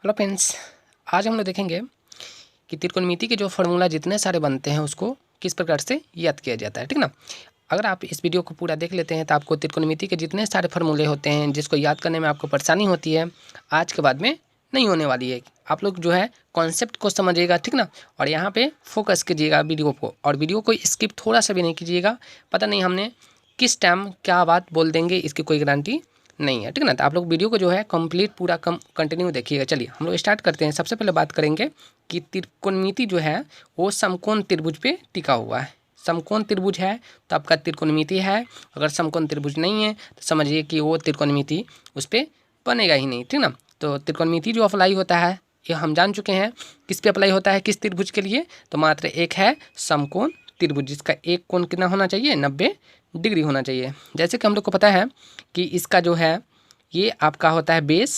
Hello friends, आज हम लोग देखेंगे कि त्रिकोणमिति के जो फार्मूला जितने सारे बनते हैं उसको किस प्रकार से याद किया जाता है। ठीक ना। अगर आप इस वीडियो को पूरा देख लेते हैं तो आपको त्रिकोणमिति के जितने सारे फार्मूले होते हैं जिसको याद करने में आपको परेशानी होती है आज के बाद में नहीं होने वाली है। आप लोग जो है कॉन्सेप्ट को समझिएगा, ठीक ना। और यहाँ पे फोकस कीजिएगा वीडियो को, और वीडियो को स्किप थोड़ा सा भी नहीं कीजिएगा। पता नहीं हमने किस टाइम क्या बात बोल देंगे, इसकी कोई गारंटी नहीं है, ठीक ना। तो आप लोग वीडियो को जो है कंप्लीट पूरा कंटिन्यू देखिएगा। चलिए हम लोग स्टार्ट करते हैं। सबसे पहले बात करेंगे कि त्रिकोणमिति जो है वो समकोण त्रिभुज पे टिका हुआ है। समकोण त्रिभुज है तो आपका त्रिकोणमिति है। अगर समकोण त्रिभुज नहीं है तो समझिए कि वो त्रिकोणमिति उस पर बनेगा ही नहीं, ठीक ना। तो त्रिकोणमिति जो अप्लाई होता है ये हम जान चुके हैं किस पे अप्लाई होता है, किस त्रिभुज के लिए। तो मात्र एक है समकोण त्रिभुज, जिसका एक कोण कितना होना चाहिए, 90 डिग्री होना चाहिए। जैसे कि हम लोग को पता है कि इसका जो है ये आपका होता है बेस,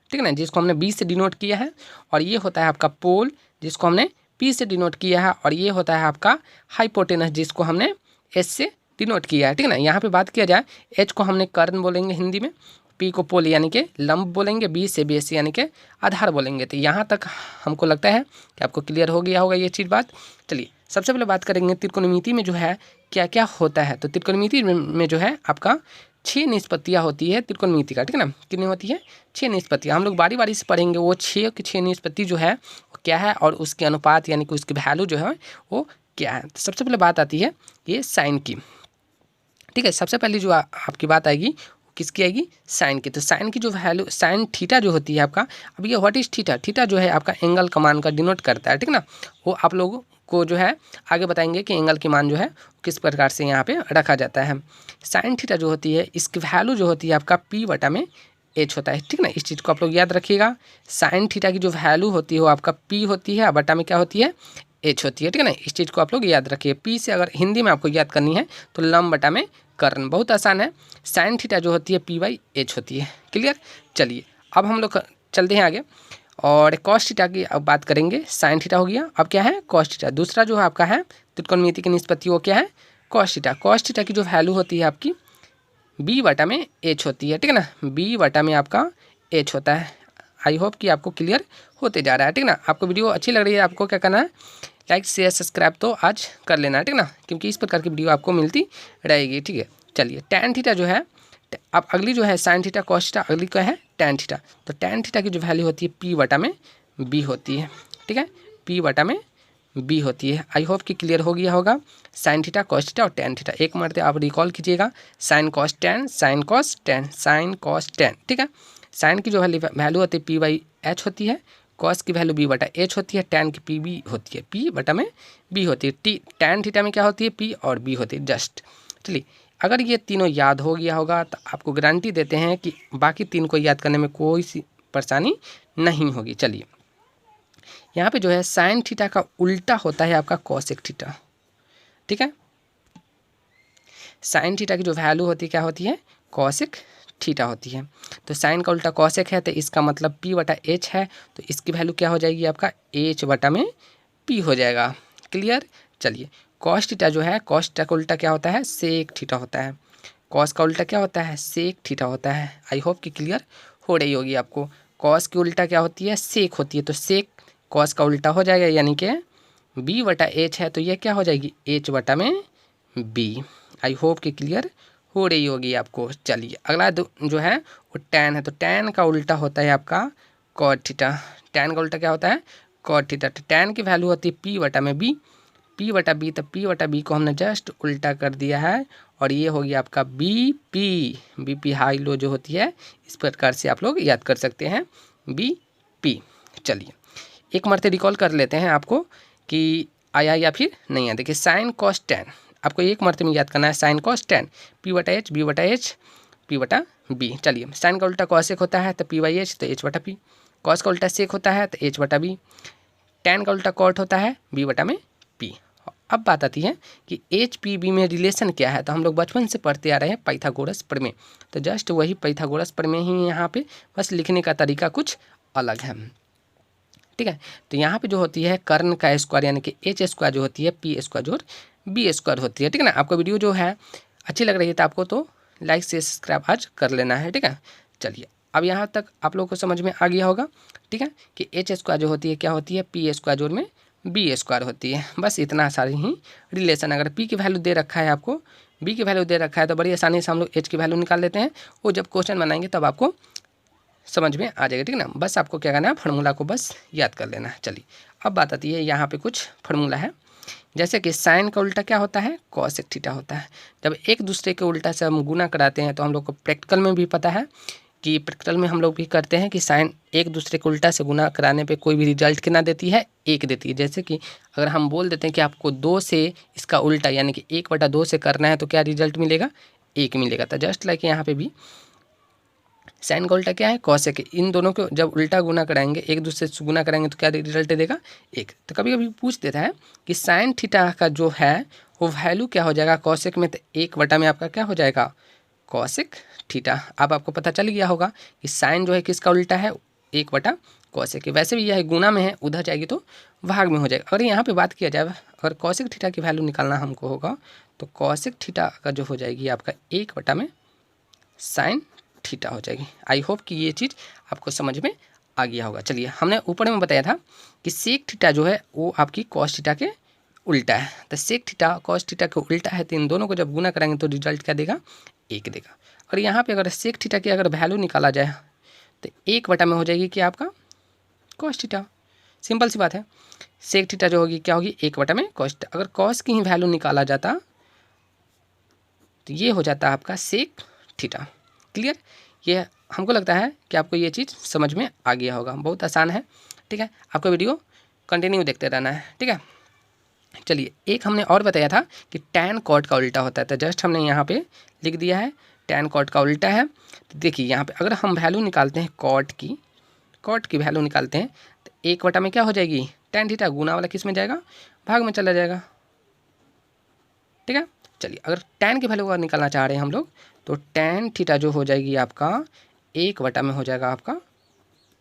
ठीक है ना, जिसको हमने बी से डिनोट किया है। और ये होता है आपका पोल, जिसको हमने पी से डिनोट किया है। और ये होता है आपका हाइपोटेनस, जिसको हमने एस से डिनोट किया है, ठीक है ना। यहाँ पे बात किया जाए, एच को हमने कर्ण बोलेंगे हिंदी में, पी को पोल यानी कि लंब बोलेंगे, बी से बेस यानी कि आधार बोलेंगे। तो यहाँ तक हमको लगता है कि आपको क्लियर हो गया होगा ये चीज़ बात। चलिए सबसे पहले बात करेंगे त्रिकोणमिति में जो है क्या क्या होता है। तो त्रिकोणमिति में जो है आपका 6 निष्पत्तियाँ होती है त्रिकोणमिति का, ठीक है ना। कितनी होती है? 6 निष्पत्तियाँ। हम लोग बारी बारी से पढ़ेंगे वो 6 की 6 निष्पत्ति जो है वो क्या है और उसके अनुपात यानी कि उसकी वैल्यू जो है वो क्या है। तो सबसे पहले बात आती है ये साइन की, ठीक है। सबसे पहले जो आपकी बात आएगी किसकी आएगी? साइन की। तो साइन की जो वैल्यू, साइन थीटा जो होती है आपका, अब ये व्हाट इज थीटा? थीटा जो है आपका एंगल का मान का डिनोट करता है, ठीक ना। वो आप लोगों को जो है आगे बताएंगे कि एंगल की मान जो है किस प्रकार से यहाँ पे रखा जाता है। साइन थीटा जो होती है इसकी वैल्यू जो होती है आपका पी बटा में एच होता है, ठीक ना। इस चीज़ को आप लोग याद रखिएगा। साइन थीटा की जो वैल्यू होती है वो आपका पी होती है, बटा में क्या होती है? एच होती है, ठीक है ना। इस चीज़ को आप लोग याद रखिए। पी से अगर हिंदी में आपको याद करनी है तो लंब बटा में कर्ण, बहुत आसान है। साइन थीटा जो होती है पी बाई एच होती है। क्लियर? चलिए अब हम लोग चलते हैं आगे और कॉस थीटा की अब बात करेंगे। साइन थीटा हो गया, अब क्या है? Cos theta. दूसरा जो है आपका है त्रिकोणमिति की निष्पत्ति, वो क्या है? Cos theta. कॉस थीटा की जो वैल्यू होती है आपकी बी बटा में एच होती है, ठीक है ना। बी बटा में आपका एच होता है। आई होप कि आपको क्लियर होते जा रहा है, ठीक ना। आपको वीडियो अच्छी लग रही है, आपको क्या करना है? लाइक शेयर सब्सक्राइब तो आज कर लेना है, ठीक ना, क्योंकि इस प्रकार की वीडियो आपको मिलती रहेगी, ठीक है। चलिए टैन थीटा जो है, अब अगली जो है साइन थीटा कॉस थीटा, अगली क्या है? Tan theta. तो टैन थीटा की जो वैल्यू होती है पी बटा में बी होती है, ठीक है। पी बटा में बी होती है। आई होप कि क्लियर हो गया होगा। साइन थीटा कॉस थीटा और टैन थीटा एक मरते आप रिकॉल कीजिएगा। Sine cos tan, sine cos tan, sine cos tan, ठीक है। साइन की जो वैल्यू होती है पी बाई एच होती है, कॉस की वैल्यू बी बटा एच होती है, टैन की पी बी होती है, पी बटा में बी होती है। टी टैन थीटा में क्या होती है? पी और बी होती है जस्ट। चलिए अगर ये तीनों याद हो गया होगा तो आपको गारंटी देते हैं कि बाकी तीन को याद करने में कोई सी परेशानी नहीं होगी। चलिए यहाँ पे जो है साइन थीटा का उल्टा होता है आपका कॉसेक थीटा, ठीक है। साइन थीटा की जो वैल्यू होती है क्या होती है? कॉसेक थीटा होती है। तो साइन का उल्टा कॉसेक है तो इसका मतलब पी बटा एच है, तो इसकी वैल्यू क्या हो जाएगी आपका? एच बटा में पी हो जाएगा। क्लियर? चलिए कॉस थीटा जो है, कॉस थीटा का उल्टा क्या होता है? सेक थीटा होता है। कॉस का उल्टा क्या होता है? सेक थीटा होता है। आई होप कि क्लियर हो रही होगी आपको। कॉस की उल्टा क्या होती है? सेक होती है। तो सेक कॉस का उल्टा हो जाएगा, यानी कि बी बटा एच है तो ये क्या हो जाएगी? एच बटा में बी। आई होप कि क्लियर हो रही होगी आपको। चलिए अगला जो है वो टैन है। तो टैन का उल्टा होता है आपका कॉट थीटा। टैन का उल्टा क्या होता है? Cot theta. तो टैन की वैल्यू होती है पी बटा में बी, पी बटा बी। तो पी बटा बी को हमने जस्ट उल्टा कर दिया है और ये हो गया आपका b p. B p high low जो होती है, इस प्रकार से आप लोग याद कर सकते हैं, बी पी। चलिए एक मरते रिकॉल कर लेते हैं आपको कि आया या फिर नहीं आया। देखिए साइन कॉस टैन आपको एक मरते में याद करना है। साइन कॉस टैन पी बटा एच, बी बटा एच, पी बटा बी। चलिए साइन का उल्टा कॉसेक होता है तो पी बाई एच, तो एच बटा पी। कॉस का उल्टा सेक होता है तो एच बटा बी। टैन का उल्टा कॉट होता है बी बटा में पी। अब बात आती है कि एच पी बी में रिलेशन क्या है। तो हम लोग बचपन से पढ़ते आ रहे हैं पाइथागोरस प्रमेय। तो जस्ट वही पाइथागोरस प्रमेय ही यहाँ पे, बस लिखने का तरीका कुछ अलग है, ठीक है। तो यहाँ पे जो होती है कर्ण का स्क्वायर यानी कि एच स्क्वायर जो होती है पी स्क्वायर जोड़ बी स्क्वायर होती है, ठीक है ना। आपको वीडियो जो है अच्छी लग रही है तो आपको तो लाइक से सब्सक्राइब आज कर लेना है, ठीक है। चलिए अब यहाँ तक आप लोगों को समझ में आ गया होगा, ठीक है, कि एच स्क्वायर जो होती है क्या होती है, पी स्क्वायर जोड़ में बी स्क्वायर होती है। बस इतना सारी ही रिलेशन। अगर पी की वैल्यू दे रखा है आपको, बी की वैल्यू दे रखा है, तो बड़ी आसानी से हम लोग एच की वैल्यू निकाल लेते हैं। वो जब क्वेश्चन बनाएंगे तब आपको समझ में आ जाएगा, ठीक है ना। बस आपको क्या करना है, फार्मूला को बस याद कर लेना है। चलिए अब बात आती है, यहाँ पे कुछ फार्मूला है, जैसे कि साइन का उल्टा क्या होता है, कॉसेक थीटा होता है। जब एक दूसरे के उल्टा से हम गुना कराते हैं तो हम लोग को प्रैक्टिकल में भी पता है कि प्रैक्टिकल में हम लोग भी करते हैं कि साइन एक दूसरे के उल्टा से गुना कराने पे कोई भी रिजल्ट कितना देती है, एक देती है। जैसे कि अगर हम बोल देते हैं कि आपको 2 से इसका उल्टा यानी कि 1/2 से करना है तो क्या रिजल्ट मिलेगा, 1 मिलेगा। तो जस्ट लाइक यहाँ पे भी साइन का उल्टा क्या है, कॉसेक। इन दोनों को जब उल्टा गुना कराएंगे, एक दूसरे से गुना कराएंगे तो क्या रिजल्ट देगा, 1। तो कभी कभी पूछ देता है कि साइन थीटा का जो है वो वैल्यू क्या हो जाएगा कॉसेक में, तो 1/, में आपका क्या हो जाएगा, कॉसेक थीटा। अब आपको पता चल गया होगा कि साइन जो है किसका उल्टा है, 1/, कॉसेक। वैसे भी यह गुना में है, उधर जाएगी तो भाग में हो जाएगा। अगर यहाँ पे बात किया जाए, अगर कॉसेक थीटा की वैल्यू निकालना हमको होगा तो कॉसेक थीटा का जो हो जाएगी आपका 1/, में साइन थीटा हो जाएगी। आई होप कि ये चीज़ आपको समझ में आ गया होगा। चलिए, हमने ऊपर में बताया था कि सेक थीटा जो है वो आपकी कॉस थीटा के उल्टा है। तो सेक थीटा कॉस थीटा के उल्टा है, तो इन दोनों को जब गुना करेंगे तो रिजल्ट क्या देगा, 1 देगा। और यहाँ पे अगर सेक थीटा की अगर वैल्यू निकाला जाए तो 1/, में हो जाएगी कि आपका कॉस थीटा। सिंपल सी बात है, सेक थीटा जो होगी क्या होगी, 1/, में कॉस थीटा। अगर कॉस की ही वैल्यू निकाला जाता तो ये हो जाता है आपका सेक थीटा। क्लियर, ये हमको लगता है कि आपको ये चीज़ समझ में आ गया होगा। बहुत आसान है, ठीक है। आपको वीडियो कंटिन्यू देखते रहना है, ठीक है। चलिए, एक हमने और बताया था कि टैन कॉट का उल्टा होता है, तो जस्ट हमने यहाँ पे लिख दिया है टैन कॉट का उल्टा है। तो देखिए यहाँ पे अगर हम वैल्यू निकालते हैं कॉट की वैल्यू निकालते हैं तो 1/, में क्या हो जाएगी, टैन थीटा। गुना वाला किस में जाएगा, भाग में चला जाएगा, ठीक है। चलिए, अगर टैन की वैल्यू निकालना चाह रहे हैं हम लोग तो टैन थीटा जो हो जाएगी आपका 1/, में हो जाएगा आपका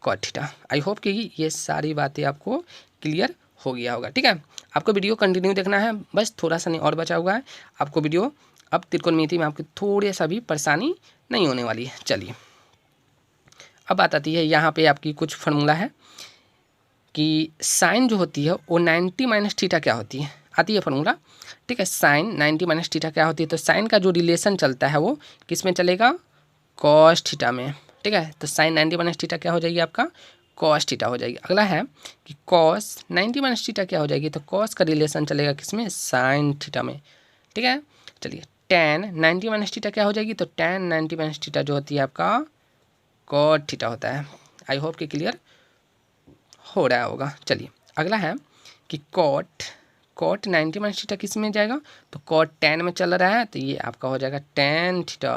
कॉट थीटा। आई होप कि ये सारी बातें आपको क्लियर हो गया होगा, ठीक है। आपको वीडियो कंटिन्यू देखना है, बस थोड़ा सा नहीं और बचा हुआ है आपको वीडियो। अब त्रिकोणमिति में आपकी थोड़ी सा भी परेशानी नहीं होने वाली है। चलिए, अब बात आती है यहाँ पे आपकी कुछ फार्मूला है कि साइन जो होती है वो 90 - थीटा क्या होती है, आती है फार्मूला, ठीक है। साइन 90 - थीटा क्या होती है, तो साइन का जो रिलेशन चलता है वो किस में चलेगा, कॉस थीटा में, ठीक है। तो साइन 90 - थीटा क्या हो जाएगी आपका, कॉस थीटा हो जाएगी। अगला है कि कॉस 90 - थीटा क्या हो जाएगी, तो कॉस का रिलेशन चलेगा किस में, साइन थीटा में, ठीक है। चलिए, टैन 90 - थीटा क्या हो जाएगी, तो टैन 90 - थीटा जो होती है आपका कॉट थीटा होता है। आई होप कि क्लियर हो रहा होगा। चलिए, अगला है कि कॉट 90 - थीटा किस में जाएगा, तो कॉट टैन में चल रहा है, तो ये आपका हो जाएगा टैन थीटा।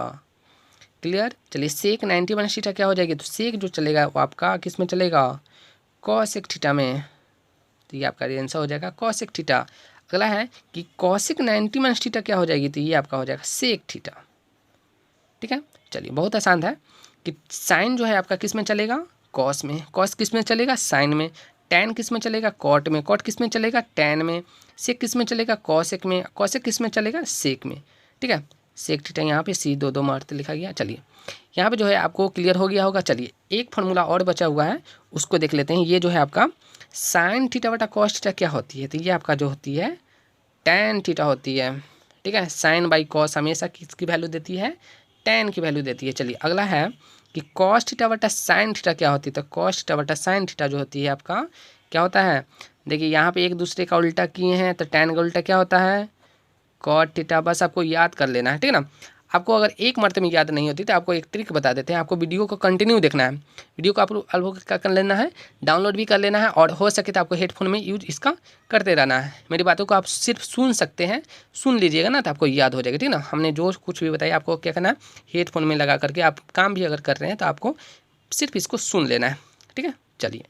क्लियर। चलिए, सेक 90 - थीटा क्या हो जाएगी, तो सेक जो चलेगा वो आपका किस में चलेगा, कॉसेक थीटा में, तो ये आपका आंसर हो जाएगा कॉसेक थीटा। अगला है कि कॉसेक 90 - थीटा क्या हो जाएगी, तो ये आपका हो जाएगा सेक थीटा, ठीक है। चलिए, बहुत आसान है कि साइन जो है आपका किस में चलेगा, कॉस में, कॉस किस में चलेगा, साइन में, टैन किस में चलेगा, कॉट में, कॉट किस में चलेगा, टैन में, सेक किस में चलेगा, कॉसेक में, कॉसेक किस में चलेगा, सेक में, ठीक है। सेक थीटा यहाँ पे C2 मारते लिखा गया। चलिए, यहाँ पे जो है आपको क्लियर हो गया होगा। चलिए, एक फार्मूला और बचा हुआ है, उसको देख लेते हैं। ये जो है आपका साइन थीटा बटा कॉस थीटा क्या होती है, तो ये आपका जो होती है टैन थीटा होती है, ठीक है। साइन बाई कॉस हमेशा किसकी वैल्यू देती है, टैन की वैल्यू देती है। चलिए, अगला है कि कॉस थीटा बटा साइन थीटा क्या होती है, तो कॉस थीटा बटा साइन थीटा जो होती है आपका क्या होता है, देखिए यहाँ पे एक दूसरे का उल्टा किए हैं, तो टैन का उल्टा क्या होता है, कॉट थीटा। बस आपको याद कर लेना है, ठीक है ना। आपको अगर एक मरते में याद नहीं होती तो आपको एक ट्रिक बता देते हैं, आपको वीडियो को कंटिन्यू देखना है। वीडियो को आप क्या कर लेना है, डाउनलोड भी कर लेना है, और हो सके तो आपको हेडफोन में यूज इसका करते रहना है। मेरी बातों को आप सिर्फ सुन सकते हैं, सुन लीजिएगा ना, तो आपको याद हो जाएगा, ठीक है ना। हमने जो कुछ भी बताया आपको क्या करना है, हेडफोन में लगा करके आप काम भी अगर कर रहे हैं तो आपको सिर्फ इसको सुन लेना है, ठीक है। चलिए,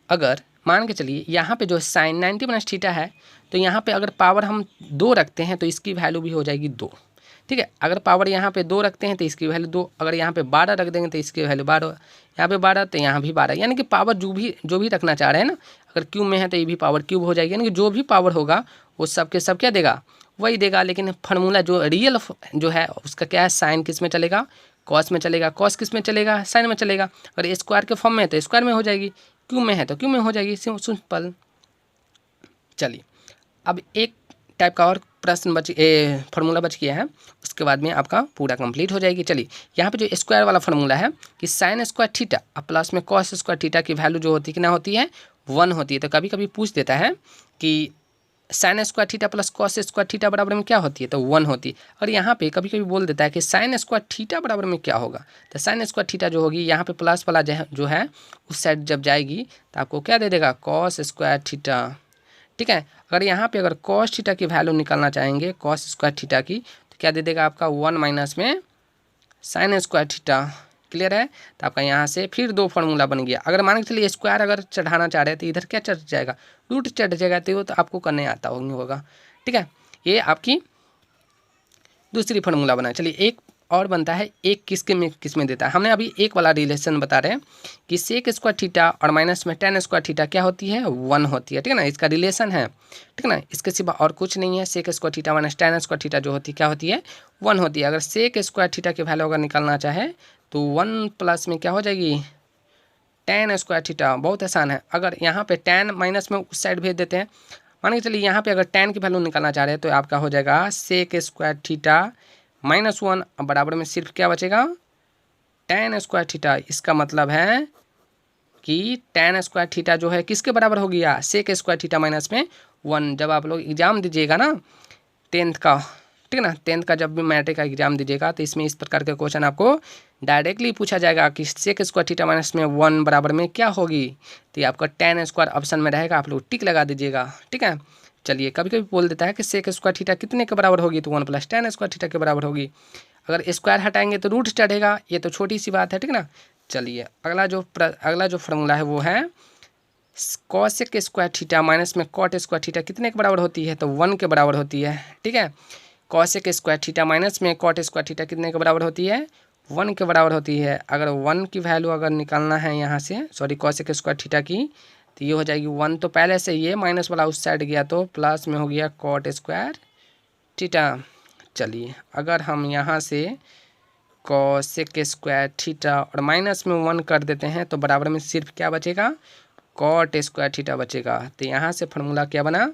अगर मान के चलिए यहाँ पे जो साइन 90 - थीटा है, तो यहाँ पे अगर पावर हम 2 रखते हैं तो इसकी वैल्यू भी हो जाएगी 2, ठीक है। अगर पावर यहाँ पे 2 रखते हैं तो इसकी वैल्यू 2, अगर यहाँ पे 12 रख देंगे तो इसकी वैल्यू 12, यहाँ पे 12 तो यहाँ भी 12, यानी कि पावर जो भी रखना चाह रहे हैं ना, अगर क्यूब में है तो ये भी पावर क्यूब हो जाएगी, यानी कि जो भी पावर होगा वो सब के सब क्या देगा, वही देगा। लेकिन फार्मूला जो रियल जो है उसका क्या है, साइन किस में चलेगा, कॉस में चलेगा, कॉस किस में चलेगा, साइन में चलेगा। अगर स्क्वायर के फॉर्म में है तो स्क्वायर में हो जाएगी, क्यूब में है तो क्यूब में हो जाएगी, सिंपल। चलिए अब एक टाइप का और प्रश्न फार्मूला बच गया है, उसके बाद में आपका पूरा कंप्लीट हो जाएगी। चलिए यहाँ पे जो स्क्वायर वाला फार्मूला है कि साइन स्क्वायर थीटा और प्लस में कॉस स्क्वायर थीटा की वैल्यू जो होती है कितना होती है, 1 होती है। तो कभी कभी पूछ देता है कि sine square theta plus cos square theta बराबर में क्या होती है, तो 1 होती है। और यहाँ पे कभी कभी बोल देता है कि साइन स्क्वायर थीटा बराबर में क्या होगा, तो साइन स्क्वायर थीटा जो होगी यहाँ पे प्लस वाला जो है उस साइड जब जाएगी तो आपको क्या दे देगा, कॉस स्क्वायर थीटा। ठीक है, अगर यहाँ पे अगर कॉस थीटा की वैल्यू निकालना चाहेंगे कॉस स्क्वायर थीटा की, तो क्या दे देगा आपका 1 माइनस में साइन स्क्वायर थीटा। क्लियर है, तो आपका यहाँ से फिर 2 फार्मूला बन गया। अगर मान के चलिए स्क्वायर अगर चढ़ाना चाह रहे हैं तो इधर क्या चढ़ जाएगा, रूट चढ़ जाएगा, तो आपको करने आता होगा। ठीक है, ये आपकी दूसरी फार्मूला बना। चलिए एक और बनता है, एक किस में देता है। हमने अभी एक वाला रिलेशन बता रहे हैं कि सेक स्क्वायर थीटा और माइनस में टेन स्क्वायर थीटा क्या होती है, 1 होती है। ठीक है ना, इसका रिलेशन है। ठीक है ना, इसके सिवा और कुछ नहीं है। Sec square theta minus tan square theta जो होती है क्या होती है, 1 होती है। अगर सेक स्क्वायर थीटा की वैल्यू अगर निकालना चाहे तो 1 प्लस में क्या हो जाएगी, टेन स्क्वायर थीटा। बहुत आसान है। अगर यहाँ पे टेन माइनस में उस साइड भेज देते हैं, मान के चलिए यहाँ पे अगर टेन की वैल्यू निकालना चाह रहे हैं तो आपका हो जाएगा सेक स्क्वायर थीटा -1 बराबर में सिर्फ क्या बचेगा, टेन स्क्वायर थीटा। इसका मतलब है कि टेन स्क्वायर थीटा जो है किसके बराबर हो गया, सेक स्क्वायर थीटा माइनस में 1। जब आप लोग एग्जाम दीजिएगा ना 10th का, ठीक है ना, 10th का जब भी मैट्रिक का एग्जाम दीजिएगा तो इसमें इस प्रकार के क्वेश्चन आपको डायरेक्टली पूछा जाएगा कि सेक स्क्वायर थीटा माइनस में 1 बराबर में क्या होगी, तो ये आपका टेन स्क्वायर ऑप्शन में रहेगा। आप लोग टिक लगा दीजिएगा। ठीक है, चलिए कभी कभी बोल देता है कि सेक स्क्वायर थीटा कितने के बराबर होगी, तो 1 प्लस टेन स्क्वायर थीटा के बराबर होगी। अगर स्क्वायर हटाएंगे तो रूट चढ़ेगा, ये तो छोटी सी बात है। ठीक है ना, चलिए अगला जो फार्मूला है वो है कॉसेक स्क्वायर थीटा माइनस में कॉट स्क्वायर थीटा कितने के बराबर होती है, तो 1 के बराबर होती है। ठीक है, कॉसेक स्क्वायर थीटा माइनस में कॉट स्क्वायर थीटा कितने के बराबर होती है, 1 के बराबर होती है। अगर 1 की वैल्यू अगर निकालना है यहाँ से, सॉरी कॉसेक स्क्वायर थीटा की, तो ये हो जाएगी 1। तो पहले से ये माइनस वाला उस साइड गया तो प्लस में हो गया कॉट स्क्वायर थीटा। चलिए अगर हम यहाँ से कॉसेक स्क्वायर थीटा और माइनस में 1 कर देते हैं तो बराबर में सिर्फ क्या बचेगा, कॉट स्क्वायर थीटा बचेगा। तो यहाँ से फार्मूला क्या बना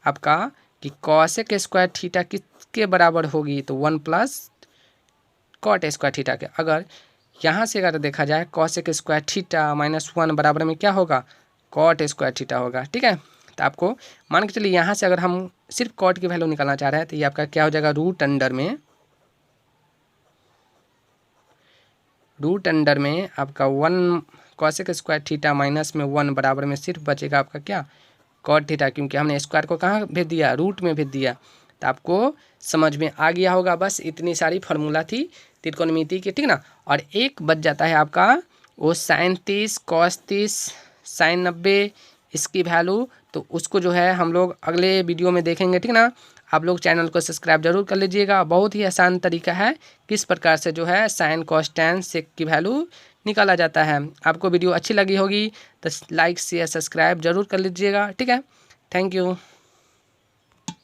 आपका कि कॉसेक स्क्वायर थीटा किसके बराबर होगी, तो 1 प्लस कॉट स्क्वायर थीटा के। अगर यहाँ से अगर देखा जाए कॉसेक स्क्वायर थीटा -1 बराबर में क्या होगा, कॉट स्क्वायर थीटा होगा। ठीक है, तो आपको मान के चलिए यहाँ से अगर हम सिर्फ कॉट की वैल्यू निकालना चाह रहे हैं तो ये आपका क्या हो जाएगा, रूट अंडर में आपका 1 कॉसेक स्क्वायर थीटा माइनस में 1 बराबर में सिर्फ बचेगा आपका क्या, कॉट थीटा, क्योंकि हमने स्क्वायर को कहाँ भेज दिया, रूट में भेज दिया। तो आपको समझ में आ गया होगा। बस इतनी सारी फार्मूला थी त्रिकोणमिति की। ठीक ना, और एक बच जाता है आपका वो साइन 30 कॉस 30 साइन 90 इसकी वैल्यू, तो उसको जो है हम लोग अगले वीडियो में देखेंगे। ठीक ना, आप लोग चैनल को सब्सक्राइब जरूर कर लीजिएगा। बहुत ही आसान तरीका है किस प्रकार से जो है साइन कॉस टेन सेक की वैल्यू निकाला जाता है। आपको वीडियो अच्छी लगी होगी तो लाइक शेयर सब्सक्राइब जरूर कर लीजिएगा। ठीक है, थैंक यू।